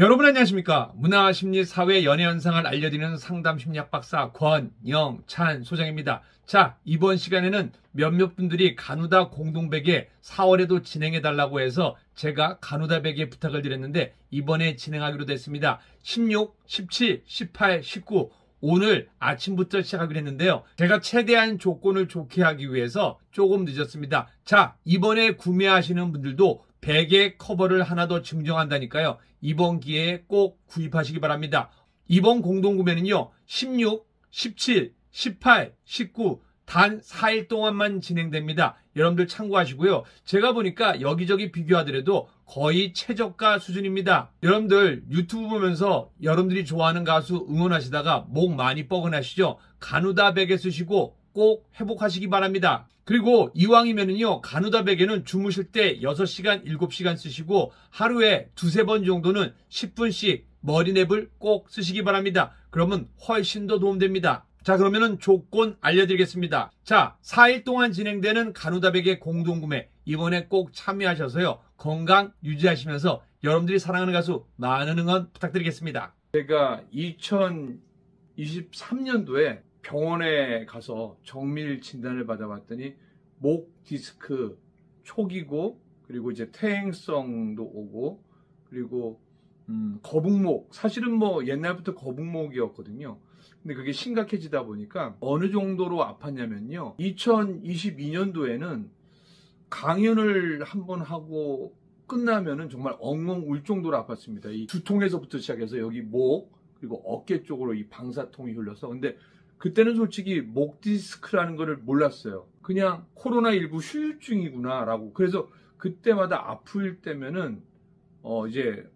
여러분 안녕하십니까? 문화, 심리, 사회, 연애 현상을 알려드리는 상담 심리학 박사 권영찬 소장입니다. 자, 이번 시간에는 몇몇 분들이 가누다 공동백에 4월에도 진행해달라고 해서 제가 가누다 백에 부탁을 드렸는데 이번에 진행하기로 됐습니다. 16, 17, 18, 19 오늘 아침부터 시작하기로 했는데요. 제가 최대한 조건을 좋게 하기 위해서 조금 늦었습니다. 자, 이번에 구매하시는 분들도 베개 커버를 하나 더 증정한다니까요. 이번 기회에 꼭 구입하시기 바랍니다. 이번 공동구매는요. 16, 17, 18, 19 단 4일 동안만 진행됩니다. 여러분들 참고하시고요. 제가 보니까 여기저기 비교하더라도 거의 최저가 수준입니다. 여러분들 유튜브 보면서 여러분들이 좋아하는 가수 응원하시다가 목 많이 뻐근하시죠? 가누다 베개 쓰시고 꼭 회복하시기 바랍니다. 그리고 이왕이면은요, 가누다 베개는 주무실 때 6시간, 7시간 쓰시고 하루에 두세 번 정도는 10분씩 머리냅을 꼭 쓰시기 바랍니다. 그러면 훨씬 더 도움됩니다. 자, 그러면은 조건 알려드리겠습니다. 자, 4일 동안 진행되는 가누다 베개 공동구매 이번에 꼭 참여하셔서요, 건강 유지하시면서 여러분들이 사랑하는 가수 많은 응원 부탁드리겠습니다. 제가 2023년도에 병원에 가서 정밀 진단을 받아봤더니 목 디스크 초기고, 그리고 이제 퇴행성도 오고, 그리고 거북목, 사실은 뭐 옛날부터 거북목이었거든요. 근데 그게 심각해지다 보니까 어느 정도로 아팠냐면요, 2022년도에는 강연을 한번 하고 끝나면은 정말 엉엉 울 정도로 아팠습니다. 이 두통에서부터 시작해서 여기 목, 그리고 어깨 쪽으로 이 방사통이 흘러서. 근데 그때는 솔직히 목 디스크라는 거를 몰랐어요. 그냥 코로나19 후유증이구나 라고. 그래서 그때마다 아플 때면은 이제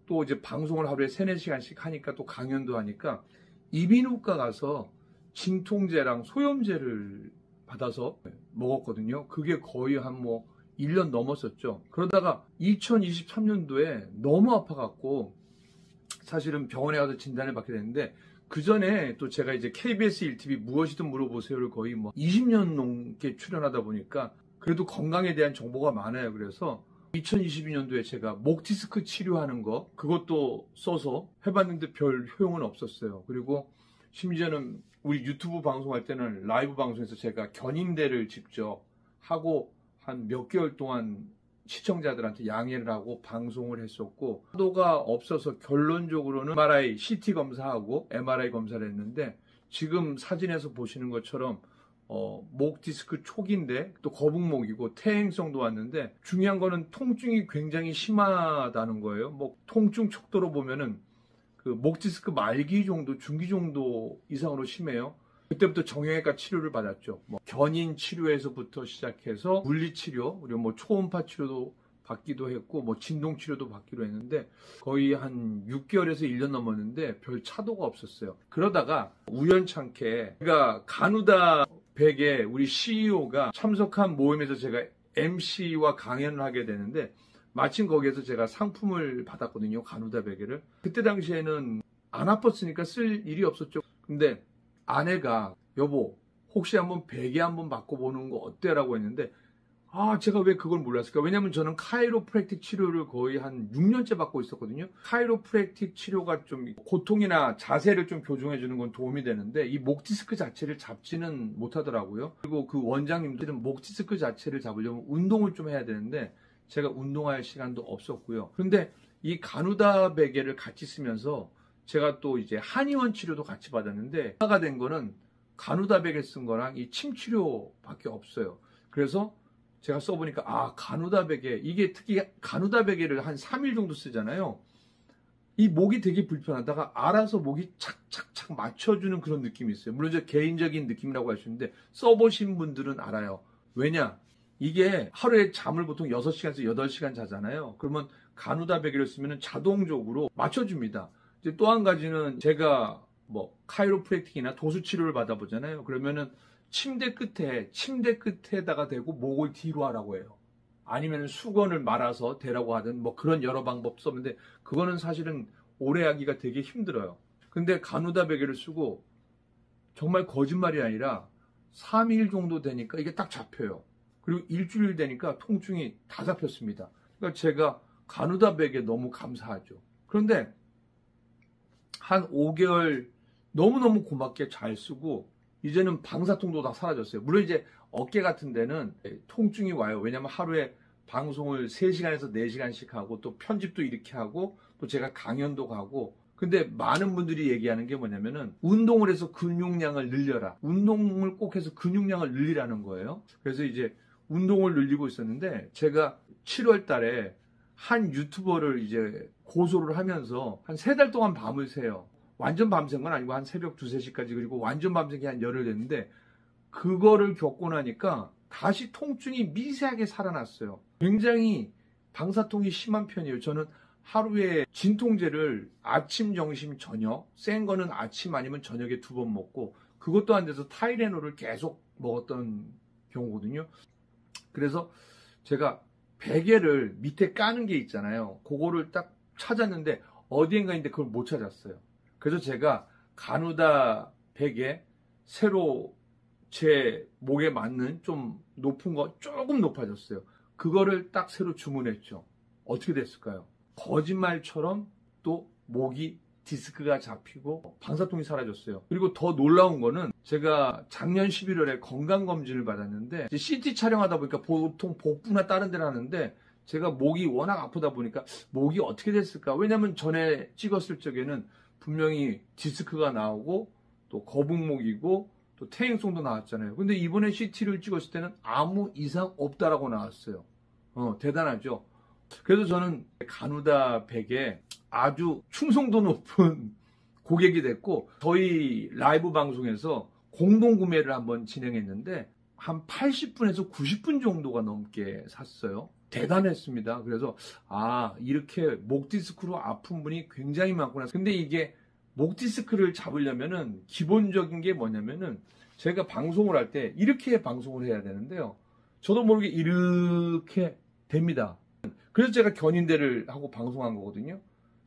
또 이제 방송을 하루에 3-4시간씩 하니까, 또 강연도 하니까 이비인후과 가서 진통제랑 소염제를 받아서 먹었거든요. 그게 거의 한 1년 넘었었죠. 그러다가 2023년도에 너무 아파갖고 사실은 병원에 가서 진단을 받게 됐는데, 그 전에 또 제가 이제 KBS 1TV 무엇이든 물어보세요를 거의 20년 넘게 출연하다 보니까 그래도 건강에 대한 정보가 많아요. 그래서 2022년도에 제가 목 디스크 치료하는 거 그것도 써서 해봤는데 별 효용은 없었어요. 그리고 심지어는 우리 유튜브 방송할 때는 라이브 방송에서 제가 견인대를 직접 하고 한 몇 개월 동안 시청자들한테 양해를 하고 방송을 했었고, 파도가 없어서 결론적으로는 MRI, CT 검사하고 MRI 검사를 했는데, 지금 사진에서 보시는 것처럼 목 디스크 초기인데 또 거북목이고 퇴행성도 왔는데, 중요한 거는 통증이 굉장히 심하다는 거예요. 통증 척도로 보면은 그 목 디스크 말기 정도, 중기 정도 이상으로 심해요. 그때부터 정형외과 치료를 받았죠. 견인 치료에서부터 시작해서 물리치료, 그리고 초음파 치료도 받기도 했고, 진동 치료도 받기로 했는데 거의 한 6개월에서 1년 넘었는데 별 차도가 없었어요. 그러다가 우연찮게 제가 가누다 백에 우리 CEO가 참석한 모임에서 제가 MC와 강연을 하게 되는데, 마침 거기에서 제가 상품을 받았거든요. 가누다 베개를. 그때 당시에는 안 아팠으니까 쓸 일이 없었죠. 근데 아내가 여보 혹시 한번 베개 한번 바꿔보는 거 어때? 라고 했는데, 제가 왜 그걸 몰랐을까? 왜냐면 저는 카이로프랙틱 치료를 거의 한 6년째 받고 있었거든요. 카이로프랙틱 치료가 좀 고통이나 자세를 좀 교정해 주는 건 도움이 되는데 이 목 디스크 자체를 잡지는 못하더라고요. 그리고 그 원장님들은 목 디스크 자체를 잡으려면 운동을 좀 해야 되는데 제가 운동할 시간도 없었고요. 그런데 이 가누다 베개를 같이 쓰면서 제가 또 이제 한의원 치료도 같이 받았는데, 하나가 된 거는 가누다 베개 쓴 거랑 이 침 치료밖에 없어요. 그래서 제가 써보니까 가누다 베개, 이게 특히 가누다 베개를 한 3일 정도 쓰잖아요. 이 목이 되게 불편하다가 알아서 목이 착착착 맞춰주는 그런 느낌이 있어요. 물론 저 개인적인 느낌이라고 할 수 있는데 써보신 분들은 알아요. 왜냐? 이게 하루에 잠을 보통 6시간에서 8시간 자잖아요. 그러면 가누다 베개를 쓰면 자동적으로 맞춰줍니다. 이제 또 한 가지는 제가 카이로프랙틱이나 도수치료를 받아보잖아요. 그러면은 침대 끝에다가 대고 목을 뒤로 하라고 해요. 아니면 수건을 말아서 대라고 하든 그런 여러 방법 썼는데, 그거는 사실은 오래 하기가 되게 힘들어요. 근데 가누다 베개를 쓰고 정말 거짓말이 아니라 3일 정도 되니까 이게 딱 잡혀요. 그리고 일주일 되니까 통증이 다 잡혔습니다. 그러니까 제가 가누다 베개 너무 감사하죠. 그런데 한 5개월 너무너무 고맙게 잘 쓰고 이제는 방사통도 다 사라졌어요. 물론 이제 어깨 같은 데는 통증이 와요. 왜냐면 하루에 방송을 3시간에서 4시간씩 하고 또 편집도 이렇게 하고 또 제가 강연도 가고. 근데 많은 분들이 얘기하는 게 뭐냐면은 운동을 해서 근육량을 늘려라. 운동을 꼭 해서 근육량을 늘리라는 거예요. 그래서 이제 운동을 늘리고 있었는데 제가 7월 달에 한 유튜버를 이제 고소를 하면서 한 3달 동안 밤을 새요. 완전 밤샌 건 아니고 한 새벽 2, 3시까지. 그리고 완전 밤샌 게 한 열흘 됐는데 그거를 겪고 나니까 다시 통증이 미세하게 살아났어요. 굉장히 방사통이 심한 편이에요. 저는 하루에 진통제를 아침, 점심, 저녁, 센 거는 아침 아니면 저녁에 2번 먹고 그것도 안 돼서 타이레놀을 계속 먹었던 경우거든요. 그래서 제가 베개를 밑에 까는 게 있잖아요. 그거를 딱 찾았는데 어디인가인데 그걸 못 찾았어요. 그래서 제가 가누다 베개 새로 제 목에 맞는 좀 높은 거 조금 높아졌어요. 그거를 딱 새로 주문했죠. 어떻게 됐을까요? 거짓말처럼 또 목이 디스크가 잡히고 방사통이 사라졌어요. 그리고 더 놀라운 거는 제가 작년 11월에 건강검진을 받았는데 CT 촬영하다 보니까 보통 복부나 다른 데를 하는데 제가 목이 워낙 아프다 보니까 목이 어떻게 됐을까? 왜냐면 전에 찍었을 적에는 분명히 디스크가 나오고 또 거북목이고 또 퇴행성도 나왔잖아요. 근데 이번에 CT를 찍었을 때는 아무 이상 없다라고 나왔어요. 대단하죠? 그래서 저는 가누다 베개 아주 충성도 높은 고객이 됐고 저희 라이브 방송에서 공동 구매를 한번 진행했는데 한 80분에서 90분 정도가 넘게 샀어요. 대단했습니다. 그래서 이렇게 목 디스크로 아픈 분이 굉장히 많구나. 근데 이게 목 디스크를 잡으려면은 기본적인 게 뭐냐면은 제가 방송을 할 때 이렇게 방송을 해야 되는데요. 저도 모르게 이렇게 됩니다. 그래서 제가 견인대를 하고 방송한 거거든요.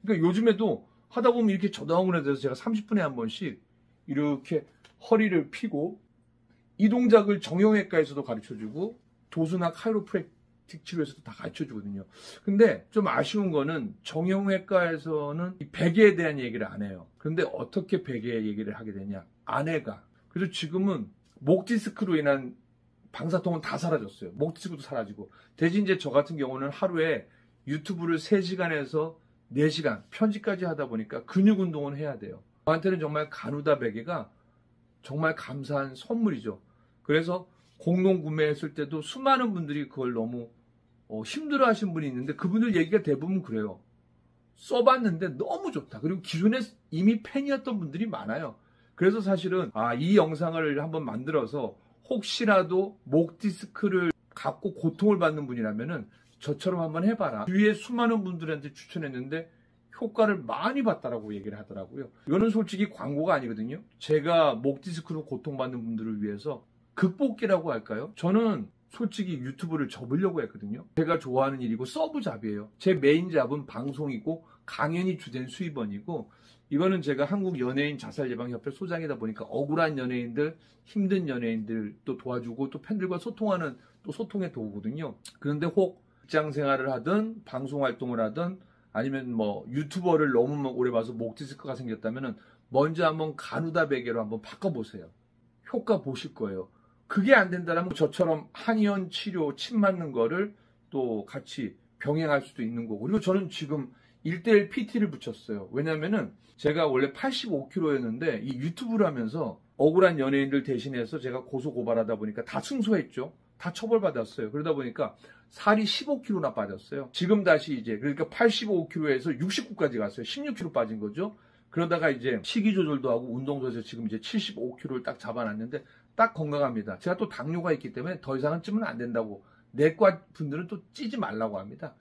그러니까 요즘에도 하다 보면 이렇게 저당을 해서 제가 30분에 한 번씩 이렇게 허리를 피고 이 동작을 정형외과에서도 가르쳐주고 도수나 카이로프랙틱 치료에서도 다 가르쳐주거든요. 근데 좀 아쉬운 거는 정형외과에서는 이 베개에 대한 얘기를 안 해요. 근데 어떻게 베개 얘기를 하게 되냐? 아내가. 그래서 지금은 목 디스크로 인한 방사통은 다 사라졌어요. 목 디스크도 사라지고. 대신 이제 저 같은 경우는 하루에 유튜브를 3시간에서 4시간 편집까지 하다 보니까 근육 운동은 해야 돼요. 저한테는 정말 가누다 베개가 정말 감사한 선물이죠. 그래서 공동 구매했을 때도 수많은 분들이 그걸 너무 힘들어 하신 분이 있는데 그분들 얘기가 대부분 그래요. 써봤는데 너무 좋다. 그리고 기존에 이미 팬이었던 분들이 많아요. 그래서 사실은 이 영상을 한번 만들어서 혹시라도 목 디스크를 갖고 고통을 받는 분이라면은 저처럼 한번 해봐라. 주위에 수많은 분들한테 추천했는데 효과를 많이 봤다라고 얘기를 하더라고요. 이거는 솔직히 광고가 아니거든요. 제가 목 디스크로 고통받는 분들을 위해서 극복기라고 할까요? 저는 솔직히 유튜브를 접으려고 했거든요. 제가 좋아하는 일이고 서브 잡이에요. 제 메인 잡은 방송이고 강연이 주된 수입원이고 이거는 제가 한국 연예인 자살예방협회 소장이다 보니까 억울한 연예인들, 힘든 연예인들 또 도와주고 또 팬들과 소통하는 또 소통의 도구거든요. 그런데 혹 직장 생활을 하든 방송 활동을 하든 아니면 뭐 유튜버를 너무 오래 봐서 목 디스크가 생겼다면 먼저 한번 가누다 베개로 한번 바꿔보세요. 효과 보실 거예요. 그게 안 된다면 저처럼 한의원 치료, 침 맞는 거를 또 같이 병행할 수도 있는 거고. 그리고 저는 지금 1:1 PT를 붙였어요. 왜냐면은 제가 원래 85kg였는데 이 유튜브를 하면서 억울한 연예인들 대신해서 제가 고소 고발하다 보니까 다 승소했죠. 다 처벌받았어요. 그러다 보니까 살이 15kg나 빠졌어요. 지금 다시 이제 그러니까 85kg에서 69까지 갔어요. 16kg 빠진 거죠. 그러다가 이제 식이 조절도 하고 운동 조절 지금 이제 75kg를 딱 잡아놨는데 딱 건강합니다. 제가 또 당뇨가 있기 때문에 더 이상은 찌면 안 된다고 내과 분들은 또 찌지 말라고 합니다.